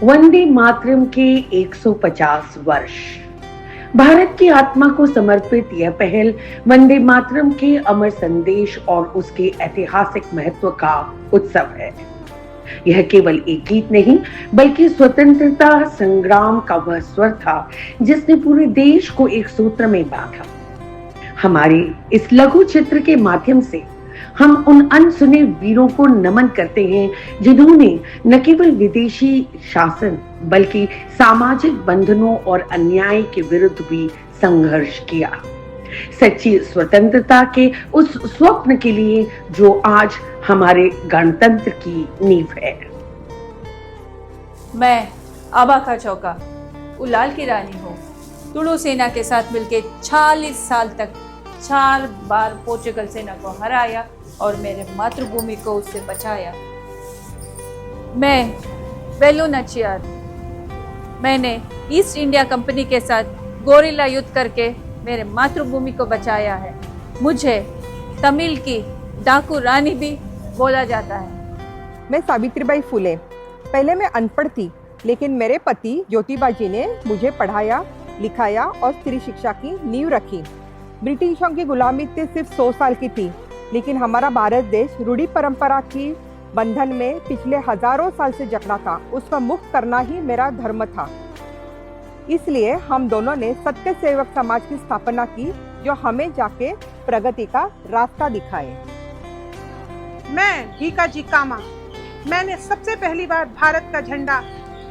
वंदे मातरम के 150 वर्ष। भारत की आत्मा को समर्पित यह पहल वंदे मातरम के अमर संदेश और उसके ऐतिहासिक महत्व का उत्सव है। यह केवल एक गीत नहीं, बल्कि स्वतंत्रता संग्राम का वह स्वर था जिसने पूरे देश को एक सूत्र में बांधा। हमारे इस लघु चित्र के माध्यम से हम उन अनसुने वीरों को नमन करते हैं जिन्होंने न केवल विदेशी शासन बल्कि सामाजिक बंधनों और अन्याय के विरुद्ध भी संघर्ष किया। सच्ची स्वतंत्रता के उस स्वप्न के लिए जो आज हमारे गणतंत्र की नींव है। मैं आबा का चौका उलाल की रानी हूँ। तुलु सेना के साथ मिलकर 40 साल तक 4 बार पोर्चुगल सेना को हराया और मेरे मातृभूमि को उससे बचाया। मैं वेलु नचियार, मैंने ईस्ट इंडिया कंपनी के साथ गोरिल्ला युद्ध करके मेरे मातृभूमि को बचाया है। मुझे तमिल की डाकू रानी भी बोला जाता है। मैं सावित्रीबाई फुले। पहले मैं अनपढ़ थी, लेकिन मेरे पति ज्योतिबा जी ने मुझे पढ़ाया, लिखाया और स्त्री शिक्षा की नींव रखी। ब्रिटिशों की गुलामी सिर्फ 100 साल की थी, लेकिन हमारा भारत देश रूढ़ी परंपरा की बंधन में पिछले हजारों साल से जकड़ा था। उसको मुक्त करना ही मेरा धर्म था। इसलिए हम दोनों ने सत्य सेवक समाज की स्थापना की, जो हमें जाके प्रगति का रास्ता दिखाए। मैं भीका जी कामा। मैंने सबसे पहली बार भारत का झंडा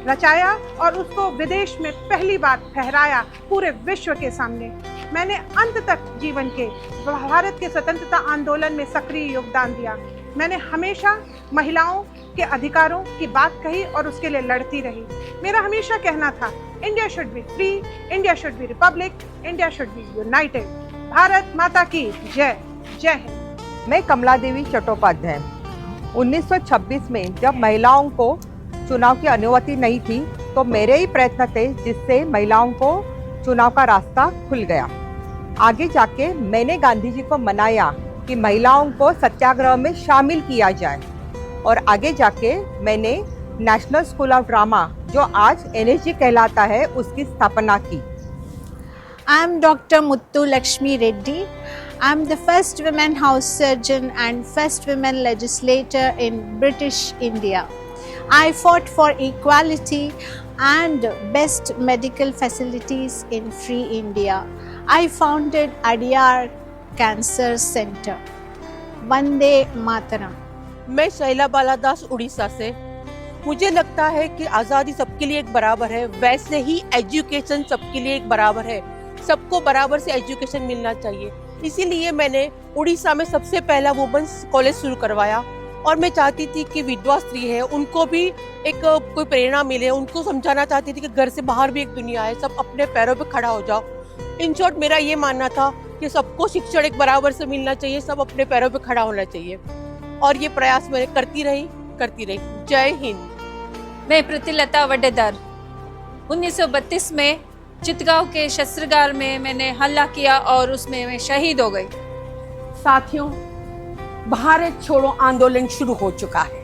रचाया और उसको विदेश में पहली बार फहराया पूरे विश्व के सामने। मैंने अंत तक जीवन के भारत के स्वतंत्रता आंदोलन में सक्रिय योगदान दिया। मैंने हमेशा महिलाओं के अधिकारों की बात कही और उसके लिए लड़ती रही। मेरा हमेशा कहना था, India should be free, India should be Republic, India should be united. Bharat माता की जय। जय हिंद। मैं कमला देवी चट्टोपाध्याय। 1926 में जब महिलाओं को चुनाव की अनुमति नहीं थी, तो मेरे ही प्रयत्न थे जिससे महिलाओं को चुनाव का रास्ता खुल गया। आगे जाके मैंने गांधी जी को मनाया कि महिलाओं को सत्याग्रह में शामिल किया जाए, और आगे जाके मैंने नेशनल स्कूल ऑफ ड्रामा, जो आज NSG कहलाता है, उसकी स्थापना की। I am Dr. Muthu Lakshmi Reddy. I am the first women house surgeon and first women legislator in British India. I fought for equality and best medical facilities in free India. I founded Adyar Cancer Center. Vande Mataram. मैं शैला बालादास उड़ीसा से। मुझे लगता है कि आज़ादी सबके लिए एक बराबर है, वैसे ही एजुकेशन सबके लिए एक बराबर है। सबको बराबर से एजुकेशन मिलना चाहिए। इसीलिए मैंने उड़ीसा में सबसे पहला वुमेन्स कॉलेज शुरू करवाया, और मैं चाहती थी कि विधवा स्त्री है उनको भी एक कोई प्रेरणा मिले। उनको समझाना चाहती थी कि घर से बाहर भी एक दुनिया है, सब अपने पैरों पे खड़ा हो जाओ। इन शॉर्ट मेरा ये मानना था कि सबको शिक्षण एक बराबर से मिलना चाहिए, सब अपने पैरों पे खड़ा होना चाहिए, और ये प्रयास मैंने करती रही। जय हिंद। मैं प्रीतिलता वडेदार। 1932 में चितगांव के शस्त्रागार में मैंने हमला किया और उसमें मैं शहीद हो गई। साथियों, भारत छोड़ो आंदोलन शुरू हो चुका है,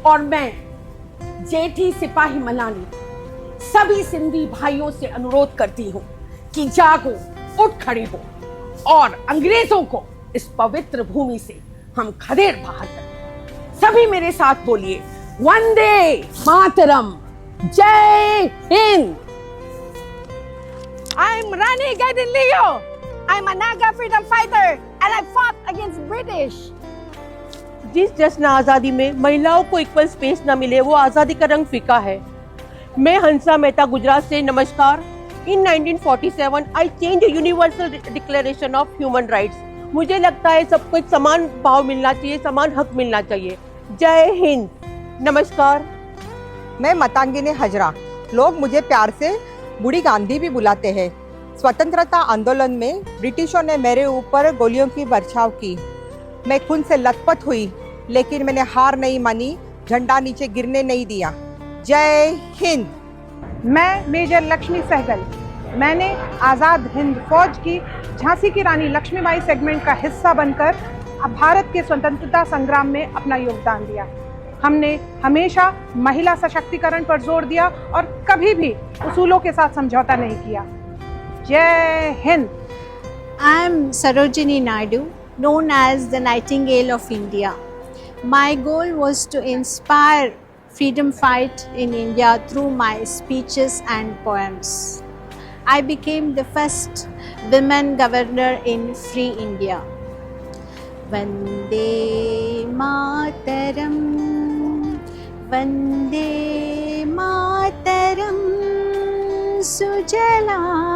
और मैं जेठी सिपाही मलानी सभी सिंधी भाइयों से अनुरोध करती हूँ कि जागो, उठ खड़े हो और अंग्रेजों को इस पवित्र भूमि से हम खदेड़ बाहर करें। सभी मेरे साथ बोलिए, वंदे मातरम, जय Hind. I am Rani Gaiden Leo. I am a Naga freedom fighter and I fought against British. जिस जश्न आज़ादी में महिलाओं को इक्वल स्पेस न मिले, वो आज़ादी का रंग फीका है। मैं हंसा मेहता गुजरात से। नमस्कार। In 1947 I changed the Universal Declaration of Human Rights. मुझे लगता है सबको एक समान भाव मिलना चाहिए, समान हक मिलना चाहिए। जय हिंद। नमस्कार। मैं मतांगिनी हजरा। लोग मुझे प्यार से बूढ़ी गांधी भी बुलाते हैं। स्वतंत्रता आंदोलन में ब्रिटिशों ने मेरे ऊपर गोलियों की बरछाव की। मैं खून से लथपथ हुई, लेकिन मैंने हार नहीं मानी, झंडा नीचे गिरने नहीं दिया। जय हिंद। मैं मेजर लक्ष्मी सहगल। मैंने आज़ाद हिंद फौज की झांसी की रानी लक्ष्मीबाई सेगमेंट का हिस्सा बनकर भारत के स्वतंत्रता संग्राम में अपना योगदान दिया। हमने हमेशा महिला सशक्तिकरण पर जोर दिया और कभी भी उसूलों के साथ समझौता नहीं किया। जय Hind. I am Sarojini Naidu, known as the Nightingale of India. My goal was to inspire freedom fight in India through my speeches and poems. I became the first women governor in free India. Vande Mataram, Vande Mataram, Sujalam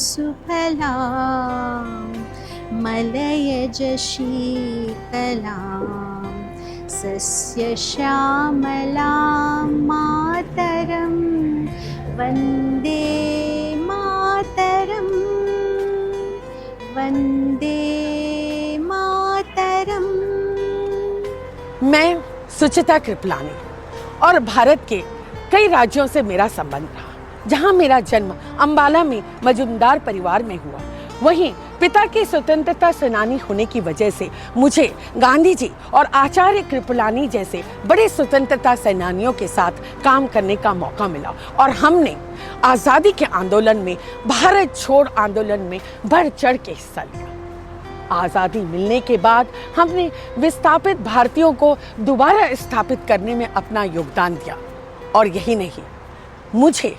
Suphalam, Malayaj Sheetalam, Sasya Shyamalam Mataram, Vande Mataram, Vande Mataram. मैं सुचिता कृपलानी और भारत के कई राज्यों से मेरा संबंध रहा। जहां मेरा जन्म अंबाला में मजूमदार परिवार में हुआ, वहीं पिता के स्वतंत्रता सेनानी होने की वजह से मुझे गांधी जी और आचार्य कृपलानी जैसे बड़े स्वतंत्रता सेनानियों के साथ काम करने का मौका मिला और हमने आज़ादी के आंदोलन में, भारत छोड़ आंदोलन में बढ़ चढ़ के हिस्सा लिया। आज़ादी मिलने के बाद हमने विस्थापित भारतीयों को दोबारा स्थापित करने में अपना योगदान दिया और यही नहीं, मुझे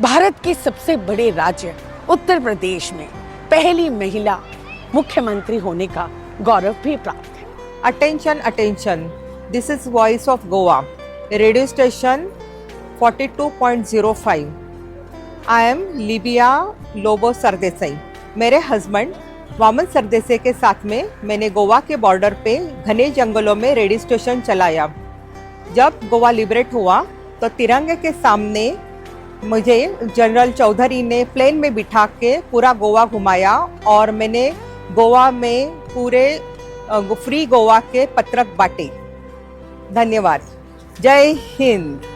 भारत के सबसे बड़े राज्य उत्तर प्रदेश में पहली महिला मुख्यमंत्री होने का गौरव भी प्राप्त है। Attention, attention. This is Voice of Goa, radio station 42.05. I am Libya Lobo Sardesai. मेरे हस्बैंड वामन सरदेसाई के साथ में मैंने गोवा के बॉर्डर पे घने जंगलों में रेडियो स्टेशन चलाया। जब गोवा लिबरेट हुआ तो तिरंगे के सामने मुझे जनरल चौधरी ने प्लेन में बिठा के पूरा गोवा घुमाया और मैंने गोवा में पूरे फ्री गोवा के पत्रक बांटे। धन्यवाद। जय हिंद।